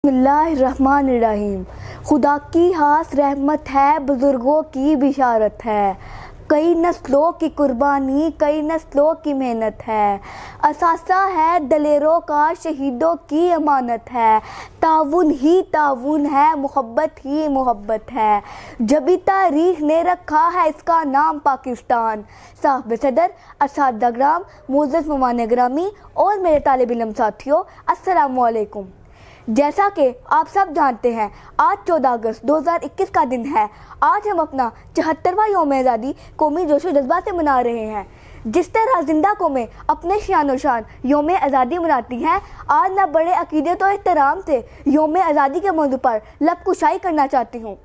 बिस्मिल्लाहिर्रहमानिर्रहीम। खुदा की खास रहमत है, बुजुर्गों की बिशारत है। कई नस्लों की कुर्बानी, कई नस्लों की मेहनत है। असासा है दलेरों का, शहीदों की अमानत है। ताउन ही ताउन है, मोहब्बत ही मोहब्बत है। जबी तारीख ने रखा है इसका नाम पाकिस्तान। साहब सदर असातिज़ा ग्राम, मुअज़्ज़ज़ मेहमान ग्रामी और मेरे तालिब इल्म साथियों, अस्सलामु अलैकुम। जैसा कि आप सब जानते हैं, आज 14 अगस्त 2021 का दिन है। आज हम अपना 74वां यौम आज़ादी कौमी जोशो जज्बा से मना रहे हैं। जिस तरह जिंदा कौमें अपने शान और शान यौम आज़ादी मनाती हैं, आज मैं बड़े अकीदत और एहतराम से यौम आज़ादी के मौजू पर लब कुशाई करना चाहती हूँ।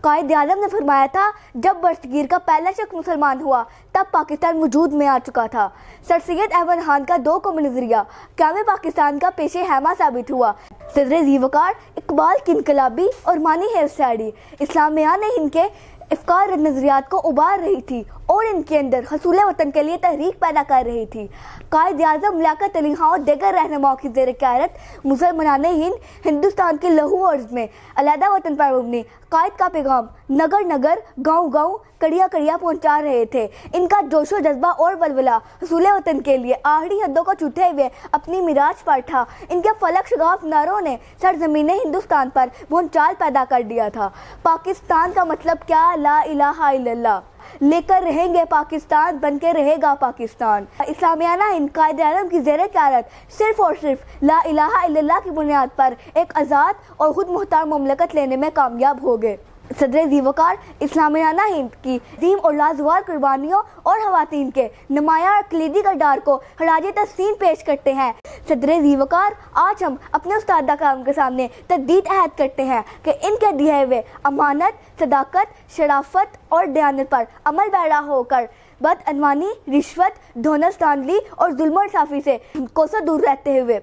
कायद आज़म ने फरमाया था, जब बरसगीर का पहला शख्स मुसलमान हुआ तब पाकिस्तान वजूद में आ चुका था। सर सैयद अहमद खान का दो कौमी नजरिया क़याम पाकिस्तान का पेशे हैमा साबित हुआ। सदर ज़ीवकार इकबाल की इनकलाबी और मानी हेर शायरी इस्लामिया ने इनके इफ्कार नज़रियात को उबार रही थी और इनके अंदर हसूल वतन के लिए तहरीक पैदा कर रही थी। कायद आज़म लियाकत अली खां और दीगर रहनुमाओं की ज़ेर क़यादत मुसलमान हिंद हिंदुस्तान के लहू अर्ज़ में अलहदा वतन पर मबनी कायद का पैगाम नगर नगर, गाँव गाँव, कड़िया कड़िया पहुँचा रहे थे। इनका जोशो जज्बा और वलवला हसूल वतन के लिए आहड़ी हदों को छूते हुए अपनी मिराज पर था। इनके फलक शगाफ नारों ने सरजमीन हिंदुस्तान पर भूचाल पैदा कर दिया था। पाकिस्तान का मतलब क्या? ला इलाहा इल्लल्लाह। लेकर रहेंगे पाकिस्तान, बनके रहेगा पाकिस्तान। इस्लामियाना हिंद कायद आज़म की ज़ेर क़यादत सिर्फ और सिर्फ ला इलाहा इल्लल्लाह की बुनियाद पर एक आज़ाद और खुद मुख्तार ममलकत लेने में कामयाब हो गए। सदर ज़ीवकार इस्लामियाना हिंद की अज़ीम और लाजवाब कुर्बानियों और ख़वातीन के नुमायाँ और कलीदी किरदार को खराज तहसीन पेश करते हैं। सदर ज़ीवकार, आज हम अपने उस्ताद काम के सामने तजदीद अहद करते हैं कि इनके दिए हुए अमानत, सदाकत, शराफत और दयानत पर अमल पैरा होकर बदअनवानी, रिश्वत, धोनस धांधली और जुल्म और साफ़ी से कोसों दूर रहते हुए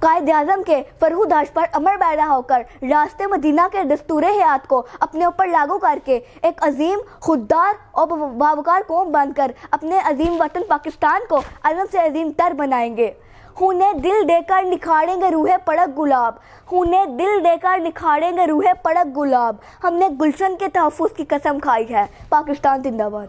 कायद आज़म के फरहूदाश पर अमर पैदा होकर रास्ते मदीना के दस्तूर हयात को अपने ऊपर लागू करके एक अजीम, खुददार और बावकार कौम बनकर अपने अजीम वतन पाकिस्तान को अज़म से अजीम तर बनाएंगे। खूने दिल देकर निखारेंगे रूहे पड़क गुलाब, खूने दिल देकर निखारेंगे रूहे पड़क गुलाब। हमने गुलशन के तहफ़्फ़ुज़ की कसम खाई है। पाकिस्तान जिंदाबाद।